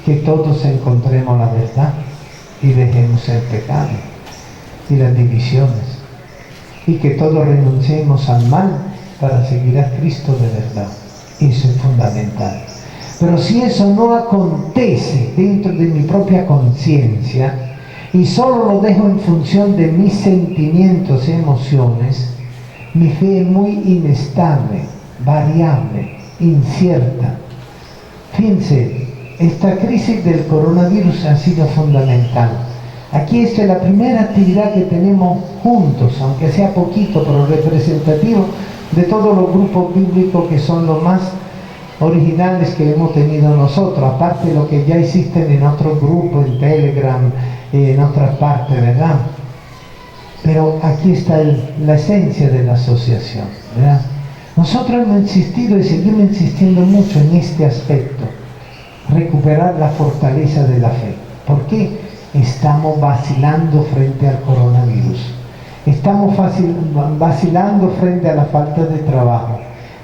que todos encontremos la verdad y dejemos el pecado y las divisiones, y que todos renunciemos al mal para seguir a Cristo de verdad. Eso es fundamental. Pero si eso no acontece dentro de mi propia conciencia, y solo lo dejo en función de mis sentimientos y emociones, mi fe es muy inestable, variable, incierta. Fíjense, esta crisis del coronavirus ha sido fundamental. Aquí esta es la primera actividad que tenemos juntos, aunque sea poquito, pero representativo de todos los grupos bíblicos que son los más originales que hemos tenido nosotros, aparte de lo que ya existen en otros grupos, en Telegram, en otras partes, ¿verdad? Pero aquí está la esencia de la asociación, ¿verdad? Nosotros hemos insistido y seguimos insistiendo mucho en este aspecto, recuperar la fortaleza de la fe. ¿Por qué? Estamos vacilando frente al coronavirus, estamos vacilando frente a la falta de trabajo.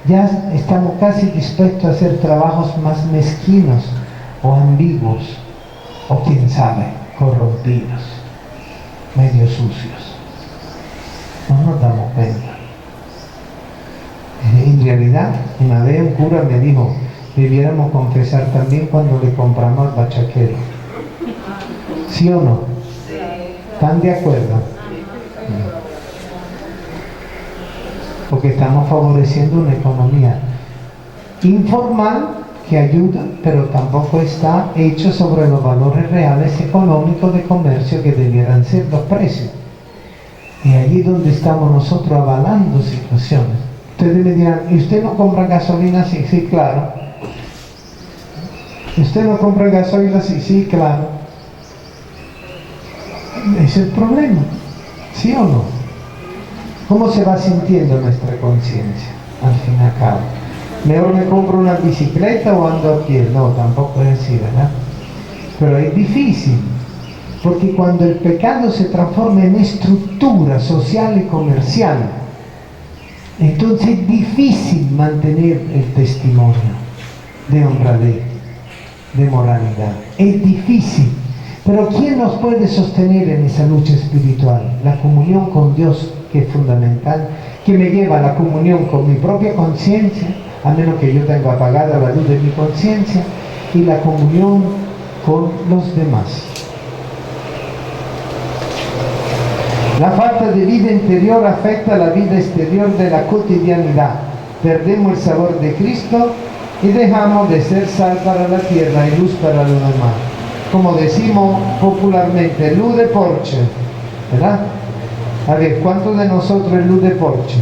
Ya estamos casi dispuestos a hacer trabajos más mezquinos o ambiguos, o quién sabe, corrompidos, medio sucios. No nos damos cuenta. En realidad, una vez un cura me dijo, debiéramos confesar también cuando le compramos al bachaquero. ¿Sí o no? ¿Están de acuerdo? Porque estamos favoreciendo una economía informal que ayuda, pero tampoco está hecho sobre los valores reales económicos de comercio que debieran ser los precios. Y allí donde estamos nosotros avalando situaciones. Ustedes me dirán, ¿y usted no compra gasolina? Sí, sí, claro. ¿Usted no compra gasolina? Sí, sí, claro. Ese es el problema, ¿sí o no? ¿Cómo se va sintiendo nuestra conciencia al fin y al cabo? ¿Mejor me compro una bicicleta o ando a pie? No, tampoco es así, ¿verdad? Pero es difícil, porque cuando el pecado se transforma en estructura social y comercial, entonces es difícil mantener el testimonio de honradez, de moralidad. Es difícil. Pero ¿quién nos puede sostener en esa lucha espiritual? La comunión con Dios, que es fundamental, que me lleva a la comunión con mi propia conciencia, a menos que yo tenga apagada la luz de mi conciencia, y la comunión con los demás. La falta de vida interior afecta la vida exterior de la cotidianidad. Perdemos el sabor de Cristo y dejamos de ser sal para la tierra y luz para los demás. Como decimos popularmente, luz de porche, ¿verdad? A ver, ¿cuántos de nosotros es luz de porche?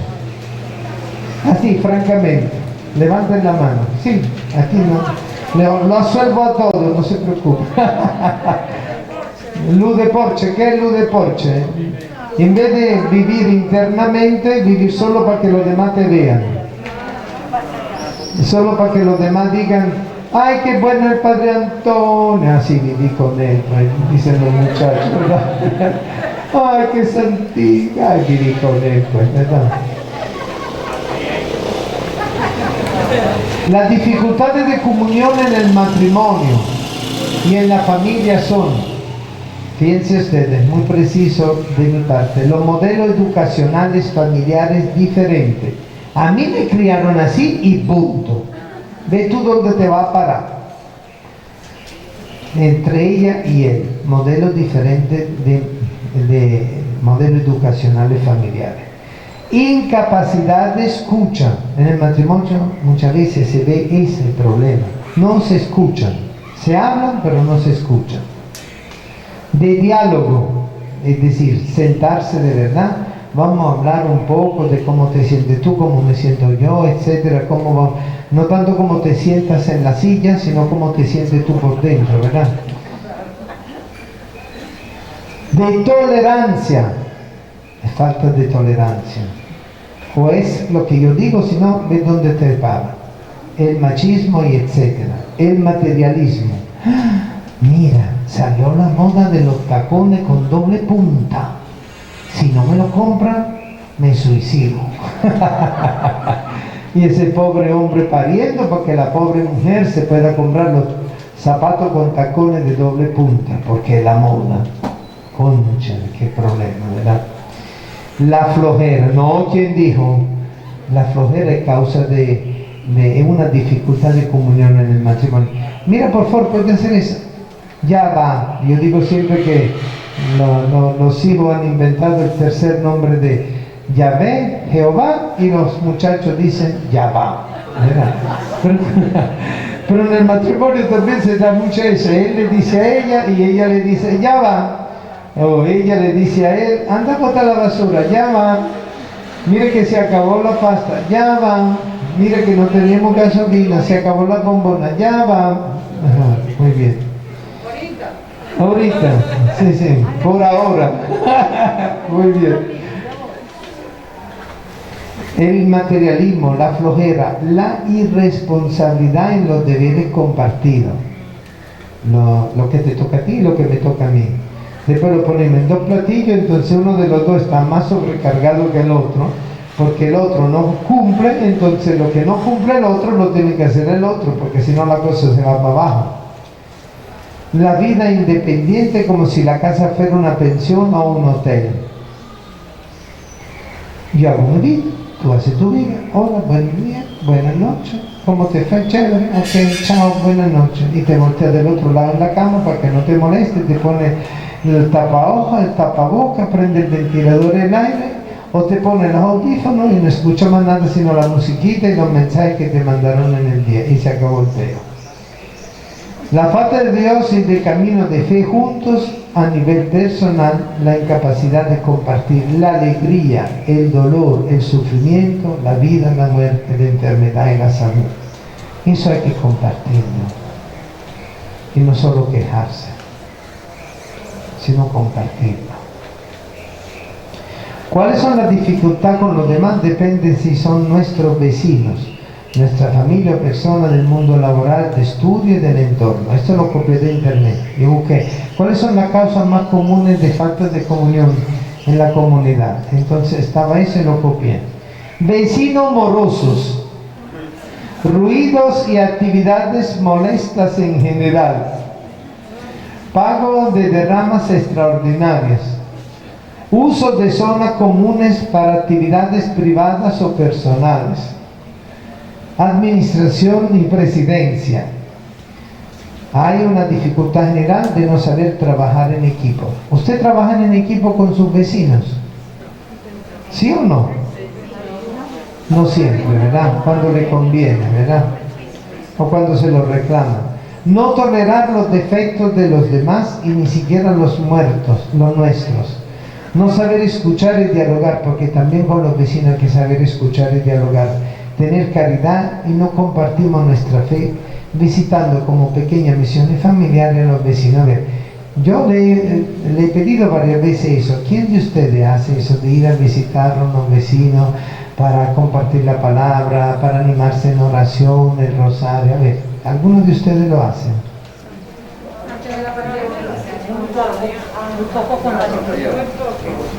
Así, francamente, levanten la mano. Sí, aquí no. Lo absuelvo a todos, no se preocupen. Luz de porche, ¿qué es luz de porche? En vez de vivir internamente, vivir solo para que los demás te vean. Solo para que los demás digan, ¡ay, qué bueno el Padre Antonio! Así viví con él, pues, dicen los muchachos, ¿verdad? ¡Ay, qué santidad! Ay, viví con él, pues, ¿verdad? Las dificultades de comunión en el matrimonio y en la familia son, fíjense ustedes, muy preciso de mi parte, los modelos educacionales familiares diferentes. A mí me criaron así y punto. Ve tú dónde te va a parar. Entre ella y él, modelos diferentes de modelos educacionales familiares. Incapacidad de escucha. En el matrimonio muchas veces se ve ese problema. No se escuchan. Se hablan, pero no se escuchan. De diálogo, es decir, sentarse de verdad. Vamos a hablar un poco de cómo te sientes tú, cómo me siento yo, etcétera. No tanto cómo te sientas en la silla, sino cómo te sientes tú por dentro, ¿verdad? De tolerancia. Falta de tolerancia. O es lo que yo digo, sino ve dónde te para. El machismo y etcétera. El materialismo. Mira, salió la moda de los tacones con doble punta. Si no me lo compran, me suicido. Y ese pobre hombre pariendo para que la pobre mujer se pueda comprar los zapatos con tacones de doble punta, porque es la moda. Concha, qué problema, ¿verdad? La flojera, no, ¿quién dijo? La flojera es causa de una dificultad de comunión en el matrimonio. Mira, por favor, puede hacer eso. Ya va. Yo digo siempre que los hijos han inventado el tercer nombre de Yahvé, Jehová, y los muchachos dicen ya va. Pero en el matrimonio también se da mucho eso. Él le dice a ella y ella le dice ya va. O ella le dice a él, anda a botar la basura, ya va. Mire que se acabó la pasta, ya va. Mire que no teníamos gasolina, se acabó la bombona, ya va. Ajá, muy bien. Ahorita, sí, por ahora. Muy bien. El materialismo, la flojera, la irresponsabilidad en los deberes compartidos. Lo que te toca a ti y lo que me toca a mí. Después lo ponemos en dos platillos, entonces uno de los dos está más sobrecargado que el otro, porque el otro no cumple, entonces lo que no cumple el otro lo tiene que hacer el otro, porque si no la cosa se va para abajo. La vida independiente como si la casa fuera una pensión o un hotel. Yo hago mi vida, tú haces tu vida, hola, buen día, buenas noches, ¿cómo te fue? Chévere, ok, chao, buenas noches. Y te volteas del otro lado en la cama para que no te moleste, te pone el tapahoja, el tapaboca, prende el ventilador el aire, o te pone los audífonos y no escucha más nada sino la musiquita y los mensajes que te mandaron en el día, y se acabó el feo. La falta de Dios y de camino de fe juntos a nivel personal, la incapacidad de compartir la alegría, el dolor, el sufrimiento, la vida, la muerte, la enfermedad y la salud. Eso hay que compartirlo. Y no solo quejarse, sino compartirlo. ¿Cuáles son las dificultades con los demás? Depende si son nuestros vecinos, nuestra familia o personas del mundo laboral, de estudio y del entorno. Esto lo copié de internet y busqué cuáles son las causas más comunes de falta de comunión en la comunidad. Entonces estaba eso y lo copié. Vecinos morosos, ruidos y actividades molestas en general, pago de derramas extraordinarias, uso de zonas comunes para actividades privadas o personales, administración y presidencia. Hay una dificultad general de no saber trabajar en equipo. ¿Usted trabaja en equipo con sus vecinos? ¿Sí o no? No siempre, ¿verdad? Cuando le conviene, ¿verdad? O cuando se lo reclama. No tolerar los defectos de los demás y ni siquiera los muertos, los nuestros. No saber escuchar y dialogar, porque también con los vecinos hay que saber escuchar y dialogar. Tener caridad y no compartimos nuestra fe visitando como pequeñas misiones familiares a los vecinos. A ver, yo le he pedido varias veces eso. ¿Quién de ustedes hace eso de ir a visitar a unos vecinos para compartir la palabra, para animarse en oración, el rosario? A ver, ¿algunos de ustedes lo hacen?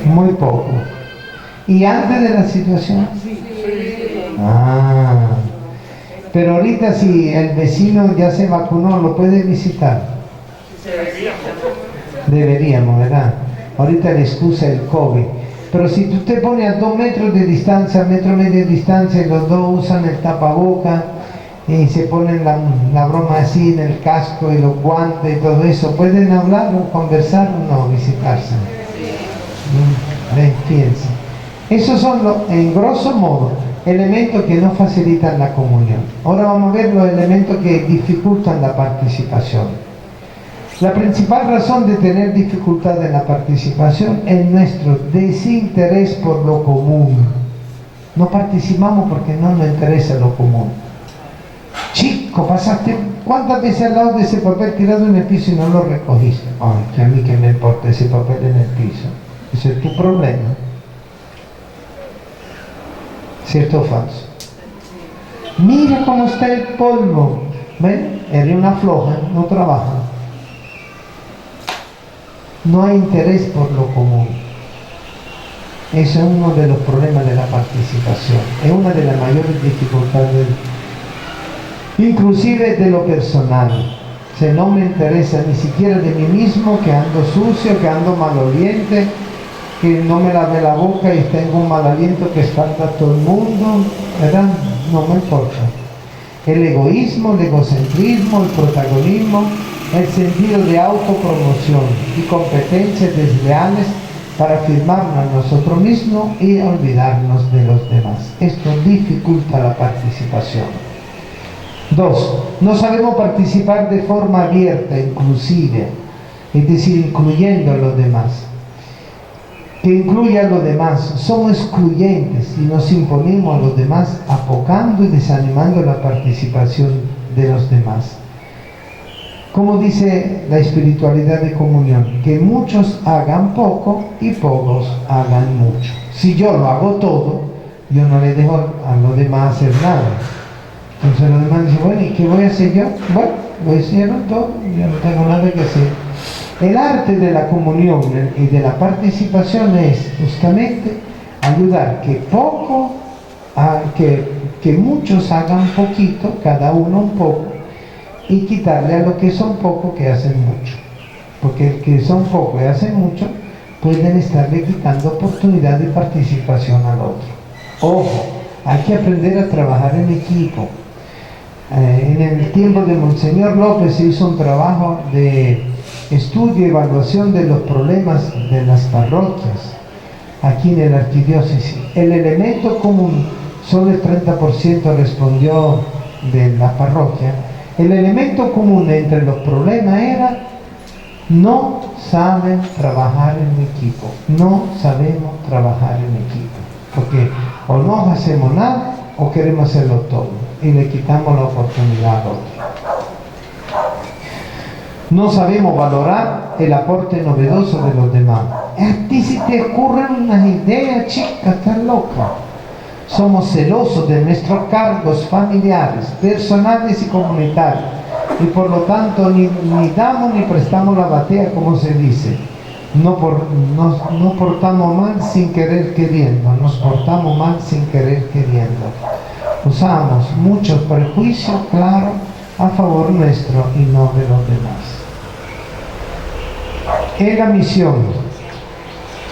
Muy poco. ¿Y antes de la situación? Ah, Pero ahorita si el vecino ya se vacunó, ¿lo puede visitar? Deberíamos, ¿verdad? Ahorita la excusa es el COVID. Pero si tú te pones a 2 metros de distancia, metro y medio de distancia, y los dos usan el tapaboca y se ponen la broma así en el casco y los guantes y todo eso, ¿pueden hablar o conversar o no, visitarse? Fíjense. Esos son, en grosso modo, elementos que no facilitan la comunión. Ahora vamos a ver los elementos que dificultan la participación. La principal razón de tener dificultad en la participación es nuestro desinterés por lo común. No participamos porque no nos interesa lo común. Chico, pasaste ¿cuántas veces al lado de ese papel tirado en el piso y no lo recogiste? Ay, que a mí que me importa ese papel en el piso. Ese es tu problema. ¿Cierto o falso? Mira cómo está el polvo. ¿Ven? Eres una floja, no trabaja. No hay interés por lo común. Eso es uno de los problemas de la participación. Es una de las mayores dificultades, inclusive de lo personal. O no me interesa ni siquiera de mí mismo, que ando sucio, que ando maloliente, que no me lave la boca y tengo un mal aliento que espanta a todo el mundo, ¿verdad? No me importa. El egoísmo, el egocentrismo, el protagonismo, el sentido de autopromoción y competencias desleales para afirmarnos a nosotros mismos y olvidarnos de los demás. Esto dificulta la participación. 2. No sabemos participar de forma abierta, inclusive, es decir, incluyendo a los demás. Que incluya a los demás. Somos excluyentes y nos imponemos a los demás, apocando y desanimando la participación de los demás. Como dice la espiritualidad de comunión, que muchos hagan poco y pocos hagan mucho. Si yo lo hago todo, yo no le dejo a los demás hacer nada. Entonces los demás dicen, bueno, ¿y qué voy a hacer yo? Bueno, lo hicieron todo, yo no tengo nada que hacer. El arte de la comunión y de la participación es justamente ayudar que muchos hagan poquito, cada uno un poco, y quitarle a los que son pocos que hacen mucho. Porque el que son pocos y hacen mucho, pueden estarle quitando oportunidad de participación al otro. Ojo, hay que aprender a trabajar en equipo. En el tiempo de Monseñor López se hizo un trabajo de estudio y evaluación de los problemas de las parroquias aquí en la arquidiócesis. El elemento común, solo el 30% respondió de la parroquia. El elemento común entre los problemas era: no saben trabajar en equipo, no sabemos trabajar en equipo, porque o no hacemos nada o queremos hacerlo todo y le quitamos la oportunidad al otro. No sabemos valorar el aporte novedoso de los demás. A ti si te ocurren unas ideas, chica, estás loca. Somos celosos de nuestros cargos familiares, personales y comunitarios, y por lo tanto ni damos ni prestamos la batea, como se dice. No portamos mal sin querer queriendo, nos portamos mal sin querer queriendo. Usamos muchos prejuicios, claro, a favor nuestro y no de los demás. En la misión,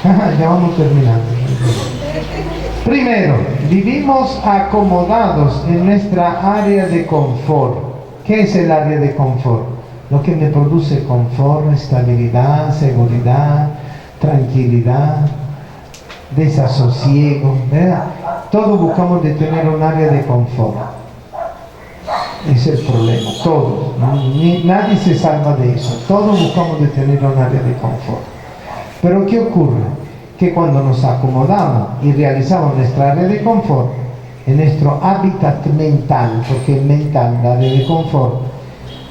ya vamos terminando. Primero, vivimos acomodados en nuestra área de confort. ¿Qué es el área de confort? Lo que me produce confort, estabilidad, seguridad, tranquilidad, desasosiego, ¿verdad? Todos buscamos de tener un área de confort. Es el problema, todos. Nadie se salva de eso. Todos buscamos de tener un área de confort. Pero ¿qué ocurre? Que cuando nos acomodamos y realizamos nuestra área de confort, en nuestro hábitat mental, porque es mental, la área de confort,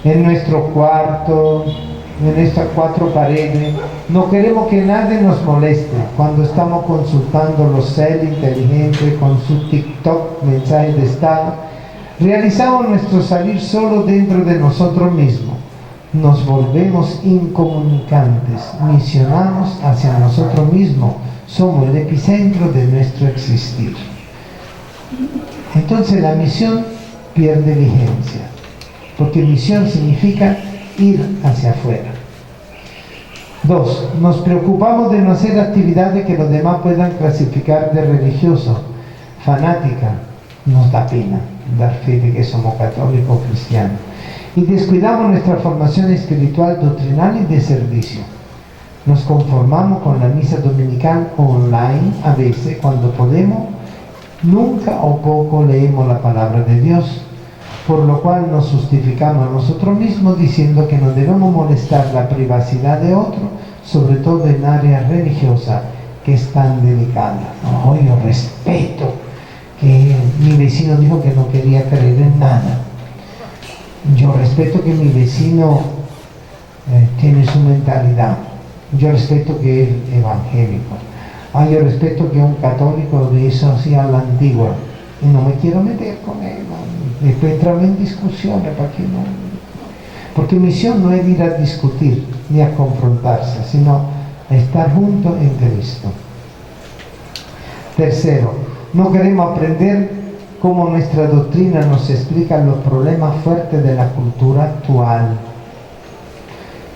en nuestro cuarto, en nuestras 4 paredes, no queremos que nadie nos moleste cuando estamos consultando los cel inteligentes con su TikTok, mensajes de estado. Realizamos nuestro salir solo dentro de nosotros mismos. Nos volvemos incomunicantes, misionamos hacia nosotros mismos, somos el epicentro de nuestro existir. Entonces la misión pierde vigencia, porque misión significa ir hacia afuera. 2. Nos preocupamos de no hacer actividades que los demás puedan clasificar de religioso, fanática. Nos da pena dar fe de que somos católicos o cristianos. Y descuidamos nuestra formación espiritual, doctrinal y de servicio. Nos conformamos con la misa dominical online a veces cuando podemos. Nunca o poco leemos la palabra de Dios, por lo cual nos justificamos a nosotros mismos diciendo que no debemos molestar la privacidad de otro, sobre todo en áreas religiosas que es tan delicada. No, yo respeto que mi vecino dijo que no quería creer en nada. Yo respeto que mi vecino tiene su mentalidad. Yo respeto que es evangélico. Yo respeto que un católico de eso así a la antigua. Y no me quiero meter con él. ¿No? Después entramos en discusiones para que no. Porque misión no es ir a discutir ni a confrontarse, sino a estar juntos en Cristo. Tercero, no queremos aprender cómo nuestra doctrina nos explica los problemas fuertes de la cultura actual.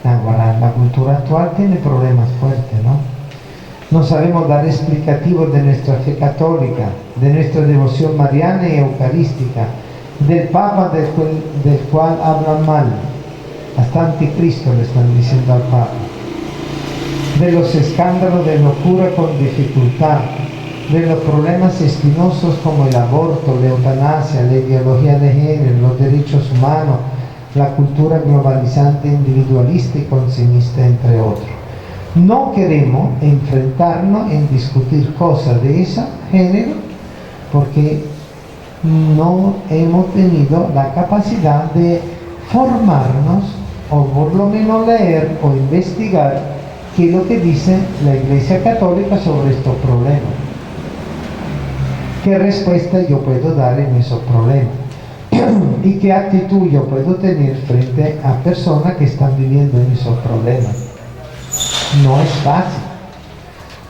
La cultura actual tiene problemas fuertes, ¿no? No sabemos dar explicativos de nuestra fe católica, de nuestra devoción mariana y eucarística, del Papa del cual hablan mal. Hasta anticristo le están diciendo al Papa. De los escándalos de locura con dificultad, de los problemas espinosos como el aborto, la eutanasia, la ideología de género, los derechos humanos, la cultura globalizante, individualista y consumista, entre otros. No queremos enfrentarnos en discutir cosas de ese género porque no hemos tenido la capacidad de formarnos o por lo menos leer o investigar qué es lo que dice la Iglesia Católica sobre estos problemas. ¿Qué respuesta yo puedo dar en esos problemas? ¿Y qué actitud yo puedo tener frente a personas que están viviendo en esos problemas? No es fácil,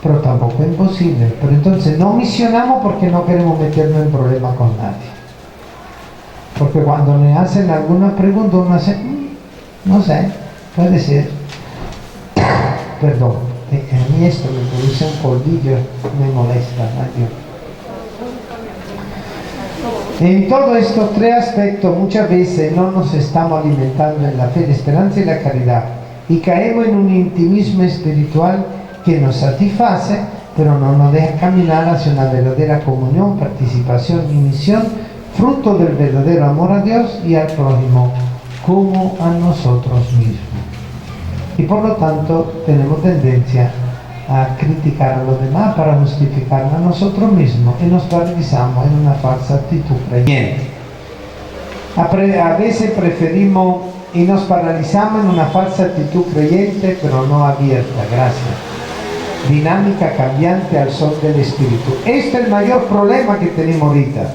pero tampoco es imposible. Pero entonces no misionamos porque no queremos meternos en problemas con nadie. Porque cuando me hacen alguna pregunta, uno hace, no sé, puede ser. Perdón, a mí esto me produce un cordillo, me molesta, ¿no? En todos estos tres aspectos muchas veces no nos estamos alimentando en la fe, la esperanza y la caridad y caemos en un intimismo espiritual que nos satisface pero no nos deja caminar hacia una verdadera comunión, participación y misión, fruto del verdadero amor a Dios y al prójimo como a nosotros mismos. Y por lo tanto tenemos tendencia a criticar a los demás para justificarnos a nosotros mismos y nos paralizamos en una falsa actitud creyente. A veces preferimos y nos paralizamos en una falsa actitud creyente pero no abierta, gracias. Dinámica cambiante al sol del Espíritu. Este es el mayor problema que tenemos ahorita.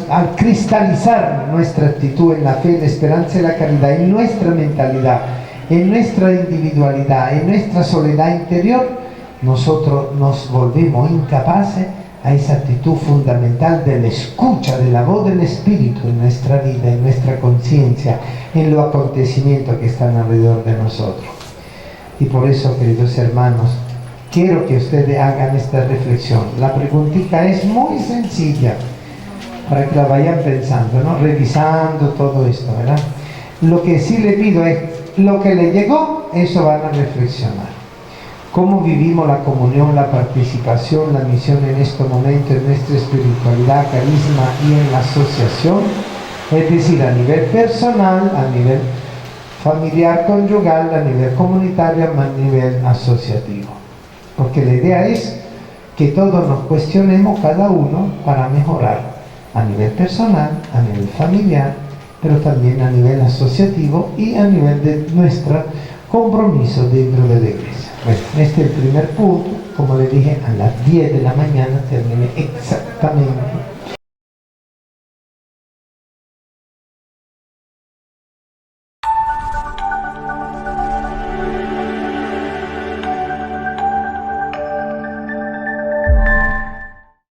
Al cristalizar nuestra actitud en la fe, la esperanza y la caridad, en nuestra mentalidad, en nuestra individualidad, en nuestra soledad interior, nosotros nos volvemos incapaces a esa actitud fundamental de la escucha de la voz del Espíritu en nuestra vida, en nuestra conciencia, en los acontecimientos que están alrededor de nosotros. Y por eso, queridos hermanos, quiero que ustedes hagan esta reflexión. La preguntita es muy sencilla, para que la vayan pensando, ¿no? Revisando todo esto, ¿verdad? Lo que sí le pido es, lo que le llegó, eso van a reflexionar. ¿Cómo vivimos la comunión, la participación, la misión en este momento, en nuestra espiritualidad, carisma y en la asociación? Es decir, a nivel personal, a nivel familiar, conyugal, a nivel comunitario, a nivel asociativo. Porque la idea es que todos nos cuestionemos cada uno para mejorar a nivel personal, a nivel familiar, pero también a nivel asociativo y a nivel de nuestro compromiso dentro de la iglesia. Bueno, este es el primer punto. Como le dije, a las 10 de la mañana terminé exactamente